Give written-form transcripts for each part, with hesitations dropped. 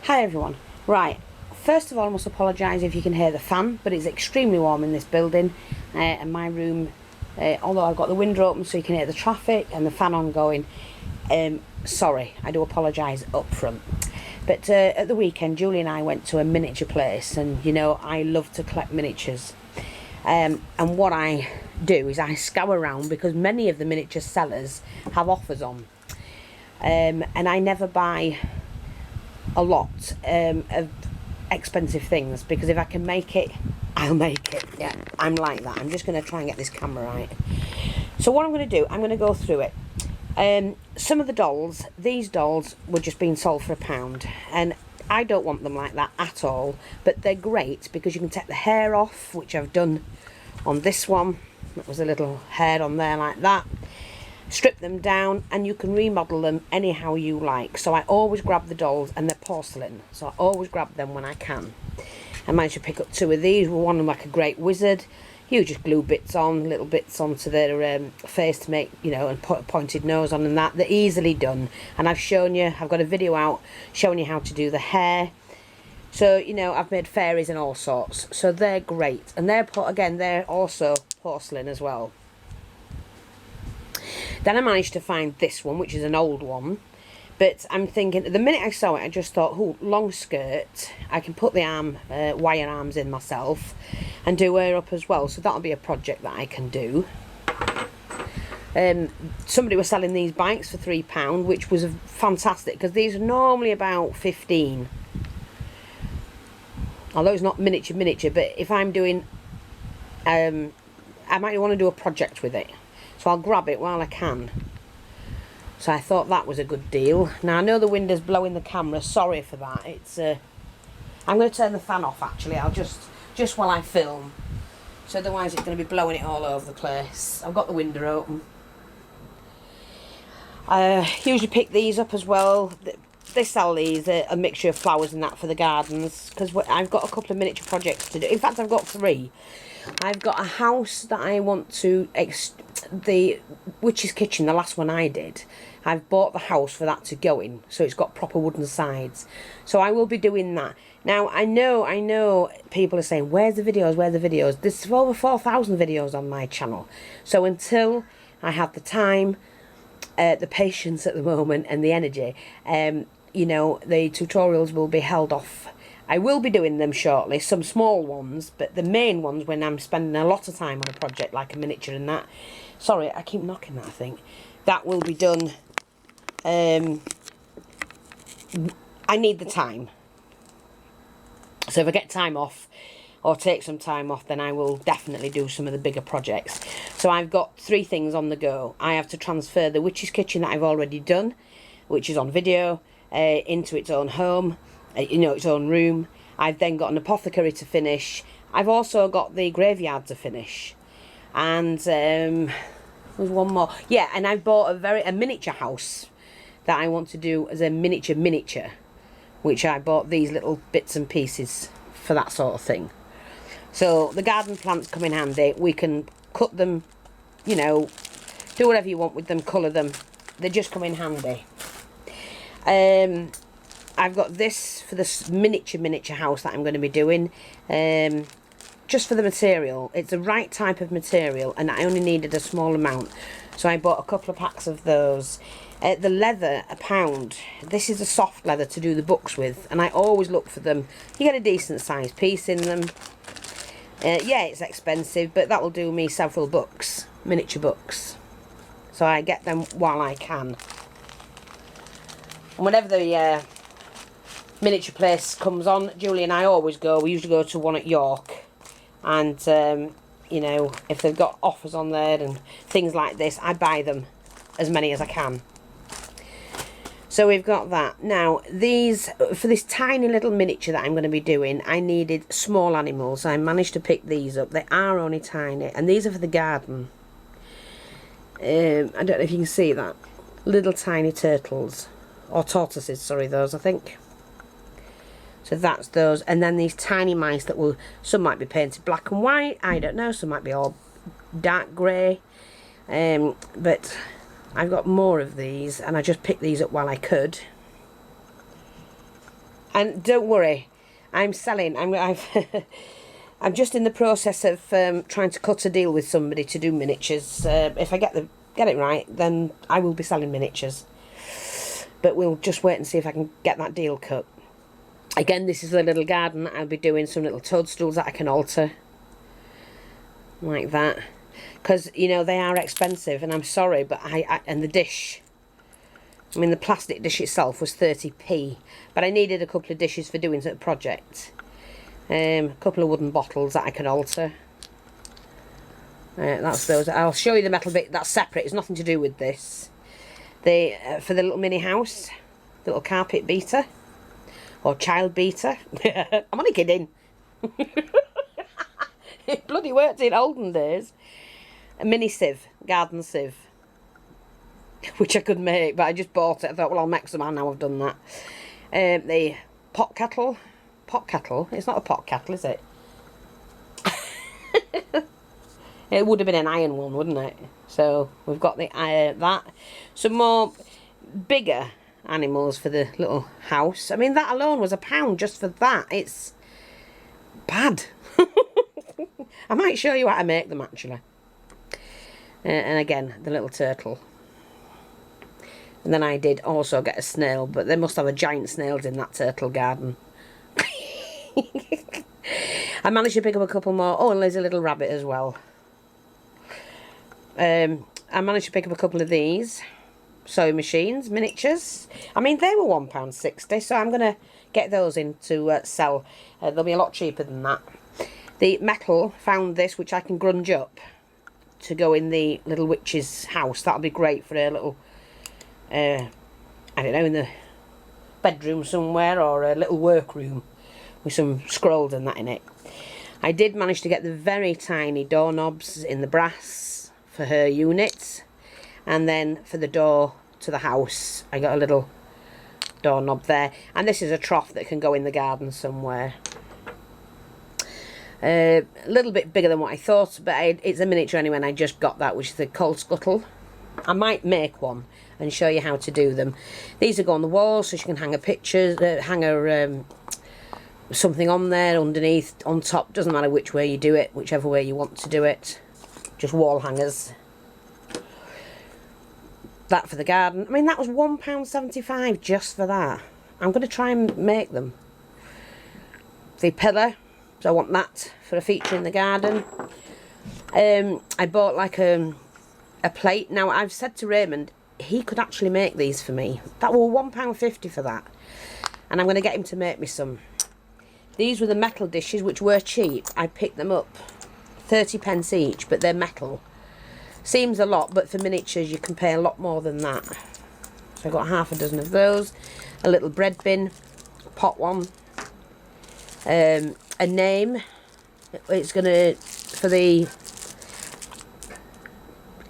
Hi everyone. Right, first of all I must apologise if you can hear the fan, but it's extremely warm in this building and my room, although I've got the window open so you can hear the traffic and the fan ongoing, sorry, I do apologise up front. But at the weekend Julie and I went to a miniature place, and you know I love to collect miniatures, and what I do is I scour around because many of the miniature sellers have offers on, and I never buy a lot of expensive things, because if I can make it, I'll make it. Yeah, I'm like that. I'm just going to try and get this camera right. So what I'm going to do, I'm going to go through it. Some of the dolls, these dolls were just being sold for £1, and I don't want them like that at all, but they're great because you can take the hair off, which I've done on this one. That was a little hair on there like that. Strip them down and you can remodel them anyhow you like. So I always grab the dolls, and they're porcelain, so I always grab them when I can. I managed to pick up 2 of these. One of them like a great wizard. You just glue bits on, little bits onto their face to make, you know, and put a pointed nose on and that. They're easily done, and I've shown you, I've got a video out showing you how to do the hair. So, you know, I've made fairies and all sorts, so they're great. And they're, again, they're also porcelain as well. Then I managed to find this one, which is an old one. But I'm thinking, the minute I saw it, I just thought, oh, long skirt. I can put the wire arms in myself and do her up as well. So that'll be a project that I can do. Somebody was selling these bikes for £3, which was fantastic, because these are normally about 15. Although it's not miniature, but if I'm doing, I might want to do a project with it. So I'll grab it while I can. So I thought that was a good deal. Now I know the wind is blowing the camera. Sorry for that. It's I'm going to turn the fan off actually. I'll just while I film. So otherwise it's going to be blowing it all over the place. I've got the window open. I usually pick these up as well. They sell these, a mixture of flowers and that for the gardens, because I've got a couple of miniature projects to do. In fact, I've got 3. I've got a house that I want to, the witch's kitchen, the last one I did, I've bought the house for that to go in, so it's got proper wooden sides. So I will be doing that. Now, I know people are saying, where's the videos, There's over 4,000 videos on my channel. So until I have the time, the patience at the moment, and the energy, you know, the tutorials will be held off. I will be doing them shortly, some small ones, but the main ones when I'm spending a lot of time on a project like a miniature and that. Sorry, I keep knocking that, I think. That will be done. I need the time. So if I get time off, or take some time off, then I will definitely do some of the bigger projects. So I've got 3 things on the go. I have to transfer the witch's kitchen that I've already done, which is on video, into its own home. You know, its own room. I've then got an apothecary to finish. I've also got the graveyard to finish, and there's one more. Yeah, and I've bought a miniature house that I want to do as a miniature, which I bought these little bits and pieces for that sort of thing. So the garden plants come in handy. We can cut them, you know, do whatever you want with them, colour them. They just come in handy. I've got this for this miniature house that I'm going to be doing, just for the material. It's the right type of material, and I only needed a small amount, so I bought a couple of packs of those. The leather, £1. This is a soft leather to do the books with, and I always look for them. You get a decent sized piece in them. Yeah, it's expensive, but that will do me several books, miniature books. So I get them while I can. And whenever the miniature place comes on, Julie and I always go. We usually go to one at York, and you know, if they've got offers on there and things like this, I buy them as many as I can. So we've got that. Now these, for this tiny little miniature that I'm going to be doing, I needed small animals. I managed to pick these up. They are only tiny, and these are for the garden. I don't know if you can see that. Little tiny turtles, or tortoises, sorry, those I think. So that's those, and then these tiny mice that will, some might be painted black and white, I don't know, some might be all dark grey, but I've got more of these, and I just picked these up while I could. And don't worry, I'm selling. I'm just in the process of trying to cut a deal with somebody to do miniatures. If I get it right, then I will be selling miniatures. But we'll just wait and see if I can get that deal cut. Again, this is a little garden. I'll be doing some little toadstools that I can alter. Like that. Because, you know, they are expensive. And I'm sorry, but and the dish. I mean, the plastic dish itself was 30p. But I needed a couple of dishes for doing a project. A couple of wooden bottles that I can alter. That's those. I'll show you the metal bit. That's separate. It's nothing to do with this. For the little mini house. Little carpet beater. Or child beater. I'm only kidding. It bloody worked in olden days. A mini sieve. Garden sieve. Which I could make, but I just bought it. I thought, well, I'll make some now I've done that. The pot kettle. Pot kettle? It's not a pot kettle, is it? It would have been an iron one, wouldn't it? So we've got the that. Some more bigger animals for the little house. I mean, that alone was £1 just for that. It's bad. I might show you how to make them, actually. And again, the little turtle. And then I did also get a snail, but they must have a giant snails in that turtle garden. I managed to pick up a couple more. Oh, and there's a little rabbit as well. I managed to pick up a couple of these sewing machines, miniatures. I mean, they were £1.60, so I'm going to get those in to sell. They'll be a lot cheaper than that. The metal, found this, which I can grunge up to go in the little witch's house. That'll be great for a little, I don't know, in the bedroom somewhere, or a little workroom with some scrolls and that in it. I did manage to get the very tiny doorknobs in the brass for her unit, and then for the door to the house I got a little doorknob there, and this is a trough that can go in the garden somewhere. A little bit bigger than what I thought, but it's a miniature anyway, and I just got that, which is the coal scuttle. I might make one and show you how to do them. These will go on the wall, so she can hang a picture, something on there, underneath, on top. Doesn't matter which way you do it, whichever way you want to do it. Just wall hangers. That for the garden. I mean, that was £1.75 just for that. I'm going to try and make them. The pillar. So I want that for a feature in the garden. I bought like a plate. Now, I've said to Raymond, he could actually make these for me. That were £1.50 for that. And I'm going to get him to make me some. These were the metal dishes, which were cheap. I picked them up 30p each, but they're metal. Seems a lot, but for miniatures you can pay a lot more than that. So I got half a dozen of those. A little bread bin, pot one. A name. It's gonna, for the,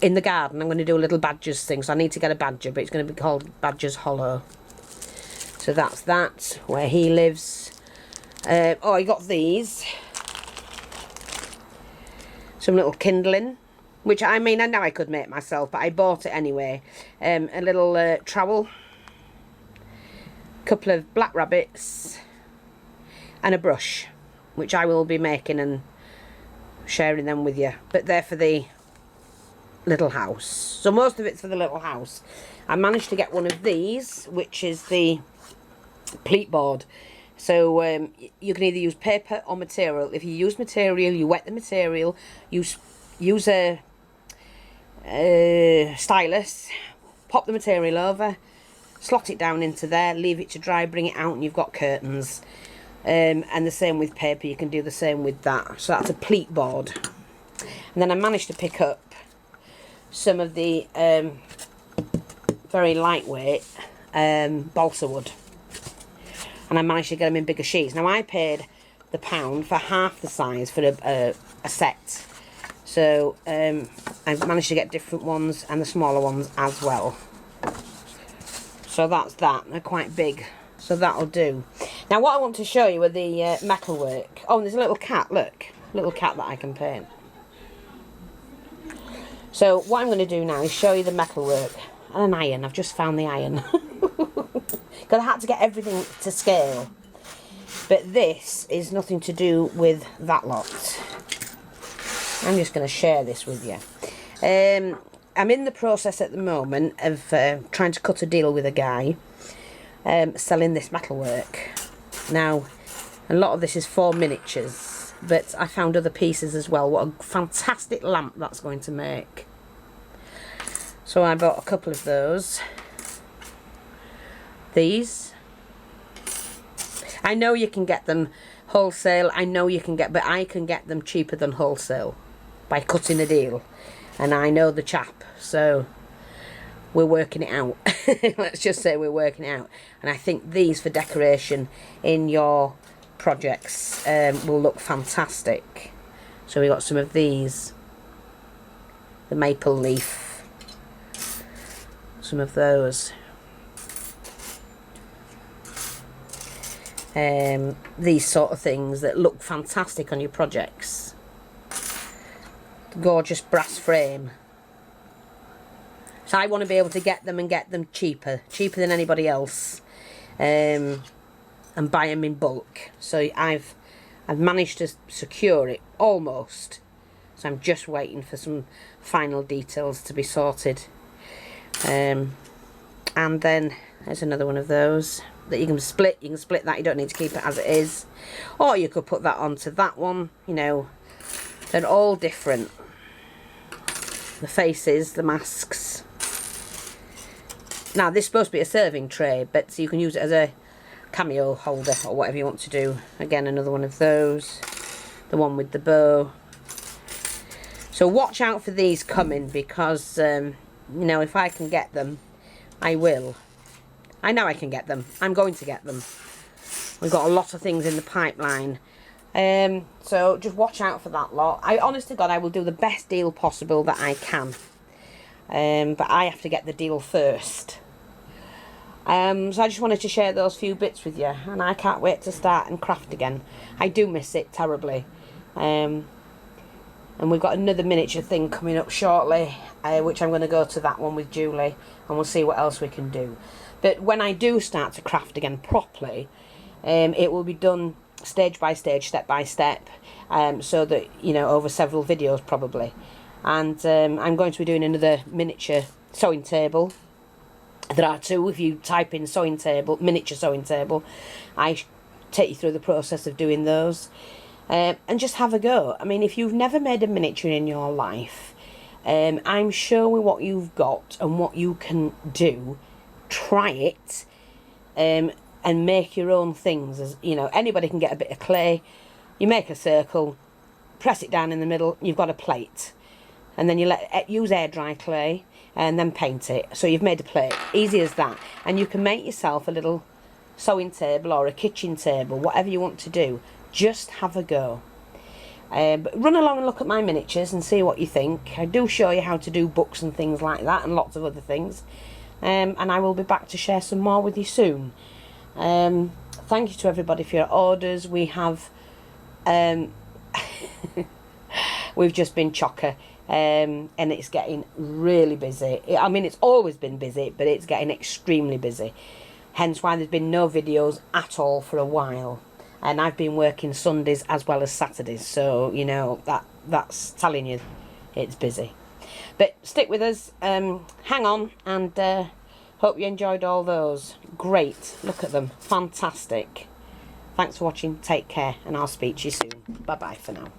in the garden I'm going to do a little badgers thing, so I need to get a badger, but it's going to be called Badger's Hollow. So that's that, where he lives. Oh, I got these. Some little kindling, which I mean, I know I could make myself, but I bought it anyway. A little trowel, couple of black rabbits, and a brush, which I will be making and sharing them with you. But they're for the little house. So most of it's for the little house. I managed to get one of these, which is the pleat board. So you can either use paper or material. If you use material, you wet the material, use a stylus, pop the material over, slot it down into there, leave it to dry, bring it out, and you've got curtains. And the same with paper, you can do the same with that. So that's a pleat board. And then I managed to pick up some of the very lightweight balsa wood. And I managed to get them in bigger sheets. Now I paid the £1 for half the size for a set. So I managed to get different ones and the smaller ones as well. So that's that. They're quite big. So that'll do. Now what I want to show you are the metalwork. Oh, and there's a little cat, look. Little cat that I can paint. So what I'm going to do now is show you the metalwork. And an iron. I've just found the iron. Because I had to get everything to scale. But this is nothing to do with that lot. I'm just going to share this with you. I'm in the process at the moment of trying to cut a deal with a guy selling this metalwork. Now, a lot of this is for miniatures, but I found other pieces as well. What a fantastic lamp that's going to make. So I bought a couple of those. These. I know you can get them wholesale. I know you can get, but I can get them cheaper than wholesale by cutting a deal. And I know the chap, so we're working it out. Let's just say we're working it out. And I think these for decoration in your projects will look fantastic. So we got some of these. The maple leaf. Some of those. These sort of things that look fantastic on your projects. Gorgeous brass frame. So I want to be able to get them and get them cheaper than anybody else, and buy them in bulk. So I've managed to secure it almost. So I'm just waiting for some final details to be sorted. And then there's another one of those that you can split. You can split that. You don't need to keep it as it is, or you could put that onto that one. You know, they're all different. The faces, the masks. Now this is supposed to be a serving tray, but so you can use it as a cameo holder or whatever you want to do. Again, another one of those. The one with the bow. So watch out for these coming, because you know, if I can get them, I will. I know I can get them. I'm going to get them. We've got a lot of things in the pipeline. So just watch out for that lot. I honest to God, I will do the best deal possible that I can. But I have to get the deal first. So I just wanted to share those few bits with you, and I can't wait to start and craft again. I do miss it terribly. And we've got another miniature thing coming up shortly, which I'm going to go to that one with Julie, and we'll see what else we can do. But when I do start to craft again properly, it will be done stage by stage, step by step, so that, you know, over several videos probably. And I'm going to be doing another miniature sewing table. There are two. If you type in sewing table, miniature sewing table, I take you through the process of doing those, and just have a go. I mean, if you've never made a miniature in your life, I'm sure with what you've got and what you can do, try it, and make your own things. As you know, anybody can get a bit of clay. You make a circle, press it down in the middle, you've got a plate, and then you use air dry clay and then paint it. So you've made a plate. Easy as that. And you can make yourself a little sewing table or a kitchen table, whatever you want to do. Just have a go. But run along and look at my miniatures and see what you think. I do show you how to do books and things like that, and lots of other things. And I will be back to share some more with you soon. Thank you to everybody for your orders. We have we've just been chocker, and it's getting really busy. I mean, it's always been busy, but it's getting extremely busy, hence why there's been no videos at all for a while. And I've been working Sundays as well as Saturdays, so you know, that's telling you it's busy. But stick with us, hang on, and hope you enjoyed all those. Great, look at them, fantastic. Thanks for watching, take care, and I'll speak to you soon. Bye bye for now.